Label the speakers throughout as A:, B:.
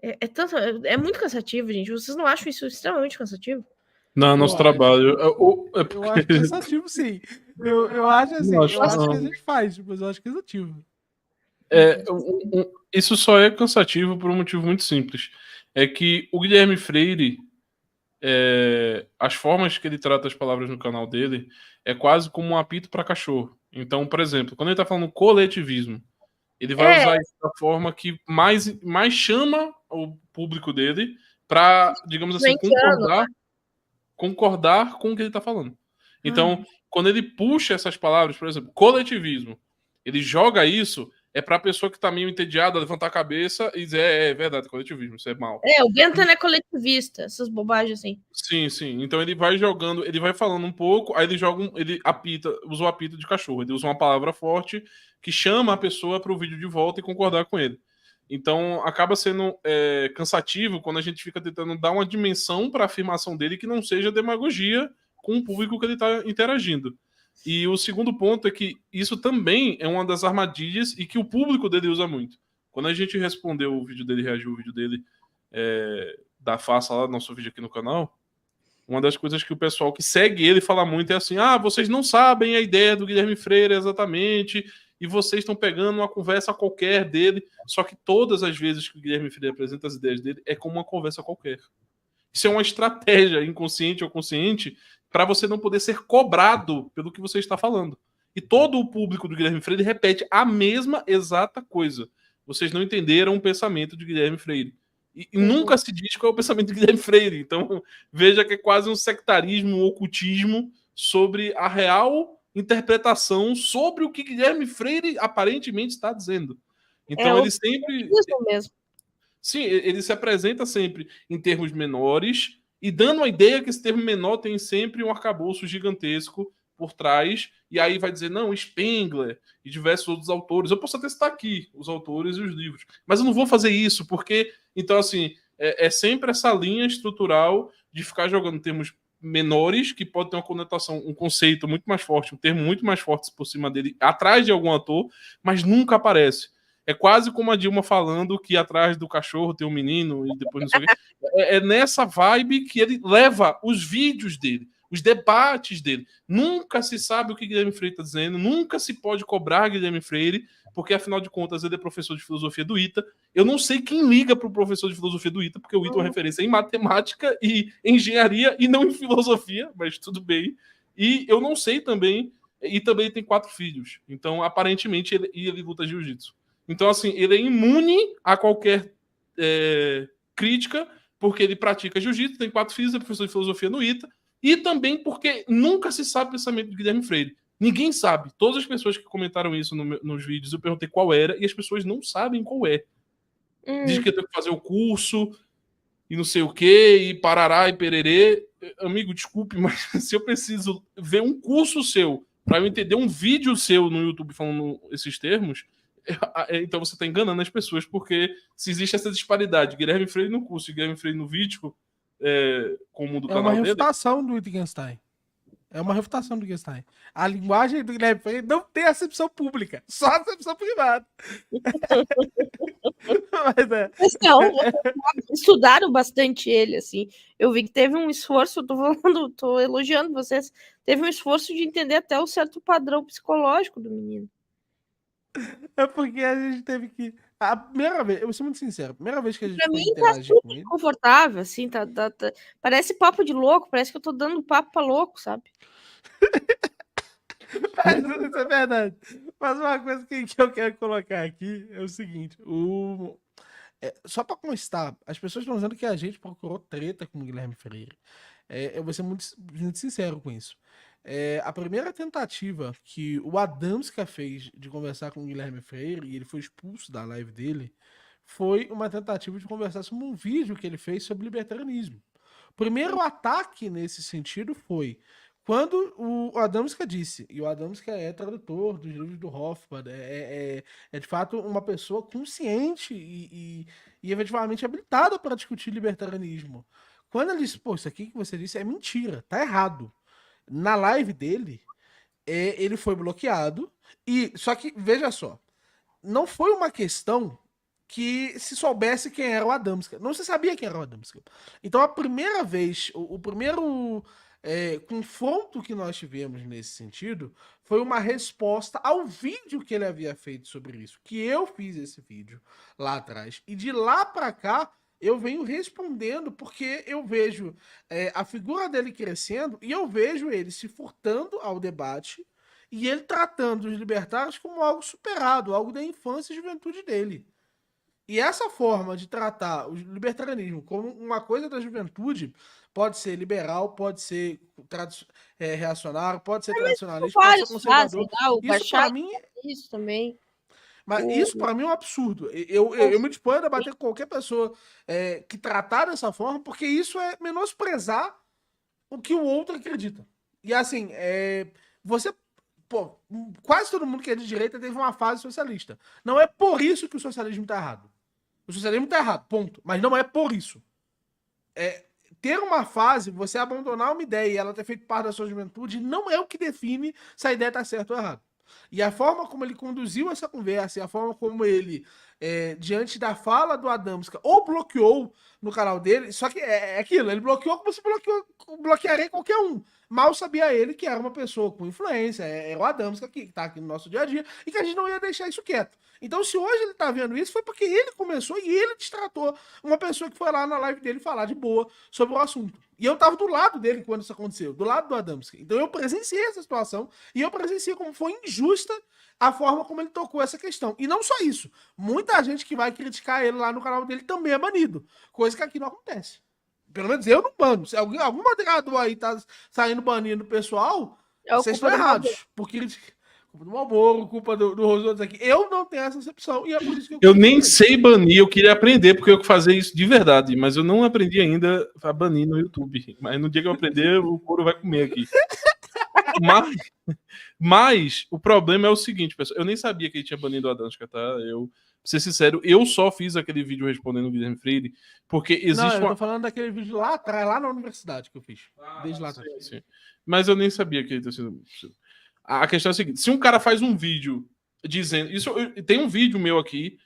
A: É muito cansativo, gente. Vocês não acham isso extremamente cansativo?
B: Não, nosso trabalho.
C: Eu acho cansativo, sim. Eu acho assim, eu acho que a gente faz, mas eu acho cansativo.
B: Isso só é cansativo por um motivo muito simples. É que o Guilherme Freire, as formas que ele trata as palavras no canal dele é quase como um apito para cachorro. Então, por exemplo, quando ele está falando coletivismo, ele vai usar isso da forma que mais chama o público dele para, digamos assim, concordar com o que ele está falando. Então, quando ele puxa essas palavras, por exemplo, coletivismo, ele joga isso, é para a pessoa que está meio entediada levantar a cabeça e dizer, é verdade, coletivismo, isso é mal.
A: O Bento é coletivista, essas bobagens assim.
B: Sim, sim. Então ele vai jogando, ele vai falando um pouco, aí ele joga, ele apita, usa o apito de cachorro, ele usa uma palavra forte que chama a pessoa para o vídeo de volta e concordar com ele. Então acaba sendo cansativo quando a gente fica tentando dar uma dimensão para a afirmação dele que não seja demagogia com o público que ele está interagindo. E o segundo ponto é que isso também é uma das armadilhas e que o público dele usa muito. Quando a gente respondeu o vídeo dele, reagiu o vídeo dele da Faça lá, nosso vídeo aqui no canal, uma das coisas que o pessoal que segue ele fala muito é assim, vocês não sabem a ideia do Guilherme Freire exatamente, e vocês estão pegando uma conversa qualquer dele, só que todas as vezes que o Guilherme Freire apresenta as ideias dele, é como uma conversa qualquer. Isso é uma estratégia, inconsciente ou consciente, para você não poder ser cobrado pelo que você está falando. E todo o público do Guilherme Freire repete a mesma exata coisa. Vocês não entenderam o pensamento de Guilherme Freire. E nunca se diz qual é o pensamento de Guilherme Freire. Então, veja que é quase um sectarismo, um ocultismo sobre a real interpretação sobre o que Guilherme Freire aparentemente está dizendo. Então, ele sempre...
A: mesmo.
B: Sim, ele se apresenta sempre em termos menores e dando a ideia que esse termo menor tem sempre um arcabouço gigantesco por trás, e aí vai dizer, não, Spengler e diversos outros autores. Eu posso até citar aqui os autores e os livros, mas eu não vou fazer isso, porque, então, assim, é sempre essa linha estrutural de ficar jogando termos menores, que pode ter uma conotação, um conceito muito mais forte, um termo muito mais forte por cima dele, atrás de algum autor, mas nunca aparece. É quase como a Dilma falando que atrás do cachorro tem um menino e depois não sei o quê. É nessa vibe que ele leva os vídeos dele, os debates dele. Nunca se sabe o que Guilherme Freire está dizendo, nunca se pode cobrar Guilherme Freire, porque afinal de contas ele é professor de filosofia do ITA. Eu não sei quem liga para o professor de filosofia do ITA, porque o ITA é uma referência em matemática e engenharia e não em filosofia, mas tudo bem. E eu não sei também, e também tem 4 filhos. Então, aparentemente, ele luta jiu-jitsu. Então, assim, ele é imune a qualquer crítica, porque ele pratica jiu-jitsu, tem 4 filhos, é professor de filosofia no ITA, e também porque nunca se sabe o pensamento de Guilherme Freire. Ninguém sabe. Todas as pessoas que comentaram isso nos vídeos, eu perguntei qual era, e as pessoas não sabem qual é. Diz que eu tenho que fazer o curso, e não sei o quê, e parará e pererê. Amigo, desculpe, mas se eu preciso ver um curso seu para eu entender um vídeo seu no YouTube falando esses termos, então você está enganando as pessoas, porque se existe essa disparidade, Guilherme Freire no curso e Guilherme Freire no vídeo, como do canal dele...
C: É uma refutação do Wittgenstein. É uma refutação do Wittgenstein. A linguagem do Guilherme Freire não tem acepção pública, só acepção privada.
A: Mas não, estudaram bastante ele, assim. Eu vi que teve um esforço, tô elogiando vocês, teve um esforço de entender até o certo padrão psicológico do menino.
C: É porque a gente teve que... A primeira vez, eu vou ser muito sincero, a primeira vez que a gente
A: foi
C: interagir com ele...
A: confortável, assim, tá. Parece papo de louco, parece que eu tô dando papo pra louco, sabe?
C: Mas isso é verdade. Mas uma coisa que eu quero colocar aqui é o seguinte, só para constar, as pessoas estão dizendo que a gente procurou treta com o Guilherme Freire. Eu vou ser muito sincero com isso. A primeira tentativa que o Adamska fez de conversar com o Guilherme Freire, e ele foi expulso da live dele, foi uma tentativa de conversar sobre um vídeo que ele fez sobre libertarianismo. O primeiro ataque nesse sentido foi quando o Adamska disse, e o Adamska é tradutor dos livros do Hoffman, é de fato uma pessoa consciente e efetivamente habilitada para discutir libertarianismo. Quando ele disse, pô, isso aqui que você disse é mentira, tá errado. Na live dele, ele foi bloqueado, só que, veja só, não foi uma questão que se soubesse quem era o Adamska. Não se sabia quem era o Adamska. Então a primeira vez, o primeiro confronto que nós tivemos nesse sentido foi uma resposta ao vídeo que ele havia feito sobre isso. Que eu fiz esse vídeo lá atrás. E de lá pra cá, eu venho respondendo porque eu vejo a figura dele crescendo e eu vejo ele se furtando ao debate e ele tratando os libertários como algo superado, algo da infância e juventude dele. E essa forma de tratar o libertarianismo como uma coisa da juventude pode ser liberal, pode ser reacionário, pode ser tradicionalista, pode ser conservador. Isso para mim
A: isso também.
C: Mas isso para mim é um absurdo. Eu me disponho a debater com qualquer pessoa que tratar dessa forma, porque isso é menosprezar o que o outro acredita. E assim, você... Pô, quase todo mundo que é de direita teve uma fase socialista. Não é por isso que o socialismo tá errado. O socialismo tá errado, ponto. Mas não é por isso. Ter uma fase, você abandonar uma ideia e ela ter feito parte da sua juventude, não é o que define se a ideia tá certa ou errada. E a forma como ele conduziu essa conversa, e a forma como ele, diante da fala do Adamska, ou bloqueou no canal dele, só que é aquilo, ele bloqueou como se bloquearia qualquer um. Mal sabia ele que era uma pessoa com influência, era o Adamska que tá aqui no nosso dia a dia, e que a gente não ia deixar isso quieto. Então, se hoje ele tá vendo isso, foi porque ele começou e ele destratou uma pessoa que foi lá na live dele falar de boa sobre o assunto. E eu tava do lado dele quando isso aconteceu, do lado do Adamska. Então eu presenciei essa situação e eu presenciei como foi injusta a forma como ele tocou essa questão. E não só isso, muita gente que vai criticar ele lá no canal dele também é banido, coisa que aqui não acontece. Pelo menos eu não bano. Se algum moderador aí tá saindo banindo o pessoal, vocês estão errados. Porque culpa do Malboro, culpa do Rosotos aqui. Eu não tenho essa excepção e é por isso que
B: eu nem sei banir, eu queria aprender, porque eu fazer isso de verdade, mas eu não aprendi ainda a banir no YouTube. Mas no dia que eu aprender, o couro vai comer aqui. Mas o problema é o seguinte, pessoal. Eu nem sabia que ele tinha banido a Adamska, tá? Eu, pra ser sincero, eu só fiz aquele vídeo respondendo o Guilherme Freire, porque existe
C: eu tô falando daquele vídeo lá atrás, lá na universidade que eu fiz. Desde lá atrás.
B: Sim. Mas eu nem sabia que ele tinha sido... A questão é a seguinte, se um cara faz um vídeo dizendo... Tem um vídeo meu aqui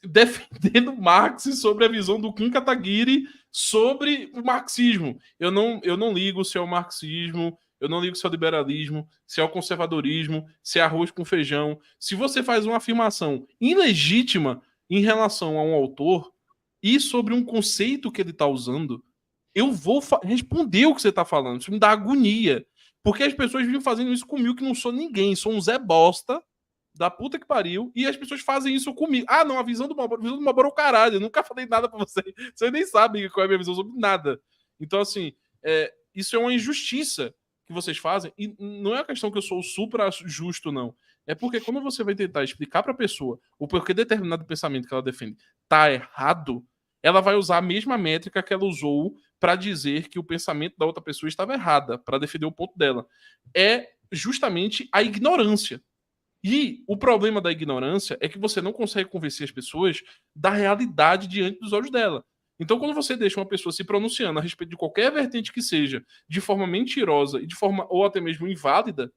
B: defendendo Marx sobre a visão do Kim Kataguiri sobre o marxismo. Eu não ligo se é o marxismo, eu não ligo se é o liberalismo, se é o conservadorismo, se é arroz com feijão. Se você faz uma afirmação ilegítima em relação a um autor e sobre um conceito que ele está usando, eu vou responder o que você está falando. Isso me dá agonia. Porque as pessoas vivem fazendo isso comigo, que não sou ninguém, sou um Zé Bosta da puta que pariu, e as pessoas fazem isso comigo. Ah, não, a visão do Malboro é o caralho, eu nunca falei nada pra você. Vocês nem sabem qual é a minha visão sobre nada. Então, assim, isso é uma injustiça que vocês fazem, e não é a questão que eu sou super justo, não. É porque quando você vai tentar explicar pra pessoa o porquê determinado pensamento que ela defende tá errado, ela vai usar a mesma métrica que ela usou para dizer que o pensamento da outra pessoa estava errada, para defender o ponto dela. É justamente a ignorância. E o problema da ignorância é que você não consegue convencer as pessoas da realidade diante dos olhos dela. Então, quando você deixa uma pessoa se pronunciando a respeito de qualquer vertente que seja, de forma mentirosa e de forma ou até mesmo inválida,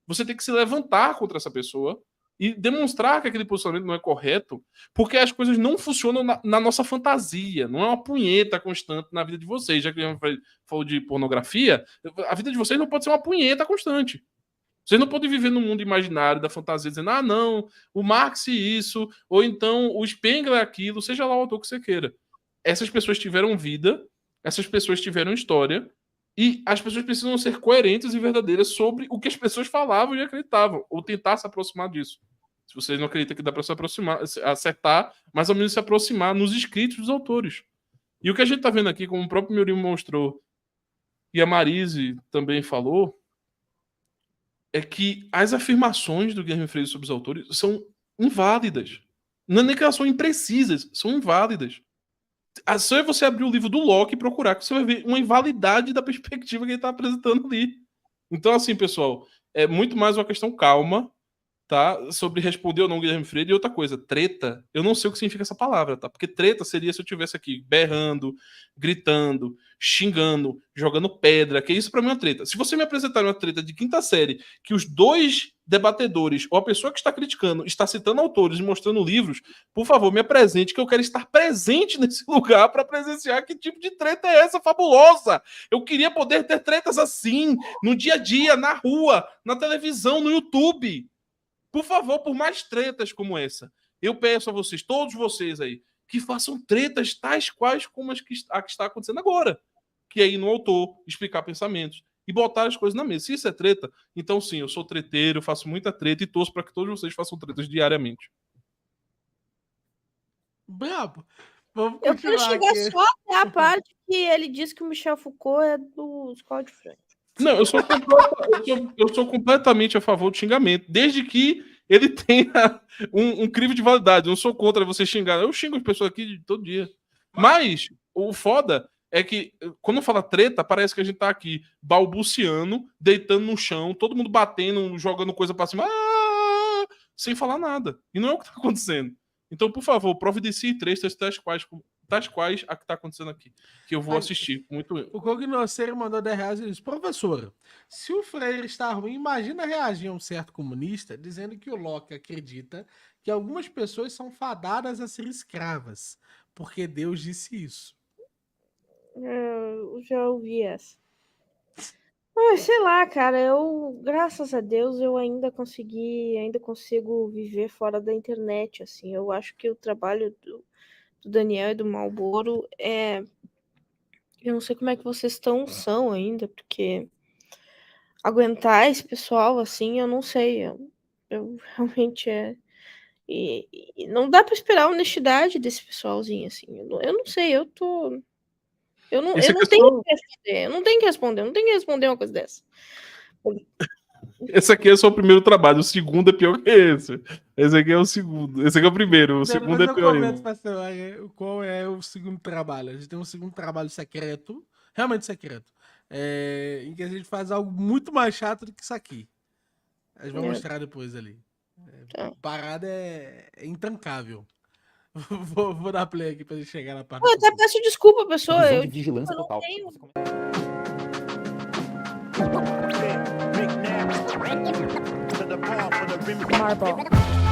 B: você tem que se levantar contra essa pessoa e demonstrar que aquele posicionamento não é correto, porque as coisas não funcionam na nossa fantasia, não é uma punheta constante na vida de vocês. Já que a gente falou de pornografia, a vida de vocês não pode ser uma punheta constante. Vocês não podem viver no mundo imaginário da fantasia, dizendo, ah, não, o Marx isso, ou então o Spengler aquilo, seja lá o autor que você queira. Essas pessoas tiveram vida, essas pessoas tiveram história, e as pessoas precisam ser coerentes e verdadeiras sobre o que as pessoas falavam e acreditavam, ou tentar se aproximar disso. Se vocês não acreditam que dá para se aproximar, acertar, mais ou menos se aproximar nos escritos dos autores. E o que a gente está vendo aqui, como o próprio Meurinho mostrou, e a Marise também falou, é que as afirmações do Guilherme Freire sobre os autores são inválidas. Não é nem que elas são imprecisas, são inválidas. Só é você abrir o livro do Locke e procurar, que você vai ver uma invalidade da perspectiva que ele está apresentando ali. Então, assim, pessoal, é muito mais uma questão calma. tá? Sobre responder ou não Guilherme Freire. E outra coisa, treta, eu não sei o que significa essa palavra, tá? Porque treta seria se eu tivesse aqui berrando, gritando, xingando, jogando pedra, que isso pra mim é uma treta. Se você me apresentar uma treta de quinta série, que os dois debatedores, ou a pessoa que está criticando, está citando autores e mostrando livros, por favor, me apresente, que eu quero estar presente nesse lugar para presenciar que tipo de treta é essa fabulosa. Eu queria poder ter tretas assim, no dia a dia, na rua, na televisão, no YouTube. Por favor, por mais tretas como essa, eu peço a vocês, todos vocês aí, que façam tretas tais quais como a que está acontecendo agora. Que é ir no autor, explicar pensamentos e botar as coisas na mesa. Se isso é treta, então sim, eu sou treteiro, eu faço muita treta e torço para que todos vocês façam tretas diariamente.
C: Brabo. Vamos
A: Eu quero
C: continuar
A: chegar
C: aqui.
A: só até a parte que ele disse que o Michel Foucault é do Escola de Franca.
B: Não, eu sou completamente a favor do xingamento, desde que ele tenha um crivo de validade. Eu não sou contra você xingar. Eu xingo as pessoas aqui todo dia. Mas o foda é que, quando fala treta, parece que a gente tá aqui balbuciando, deitando no chão, todo mundo batendo, jogando coisa pra cima, sem falar nada. E não é o que tá acontecendo. Então, por favor, providencie tretas tais quais a que tá acontecendo aqui. Que eu vou assistir. Muito.
C: O Cognosceiro mandou 10 reais e disse: professora, se o Freire está ruim, imagina reagir a um certo comunista dizendo que o Locke acredita que algumas pessoas são fadadas a ser escravas, porque Deus disse isso.
A: Eu já ouvi essa. Sei lá, cara, graças a Deus, eu ainda consigo viver fora da internet, assim. Eu acho que o trabalho do Daniel e do Malboro eu não sei como é que vocês são ainda, porque aguentar esse pessoal, assim, eu não sei. Eu realmente E não dá pra esperar a honestidade desse pessoalzinho, assim. Eu não sei, eu não tenho que responder. Eu não tenho que responder uma coisa dessa.
B: Esse aqui é só o primeiro trabalho, o segundo é pior que esse. Esse aqui é o segundo. Esse aqui é o primeiro, o segundo é pior ainda.
C: Qual é o segundo trabalho? A gente tem um segundo trabalho secreto, realmente secreto, em que a gente faz algo muito mais chato do que isso aqui. A gente vai mostrar depois ali. A parada é intancável. Vou dar play aqui pra gente chegar na parte.
A: Eu até peço desculpa, pessoa.
D: Eu de vigilância total.
E: Marble.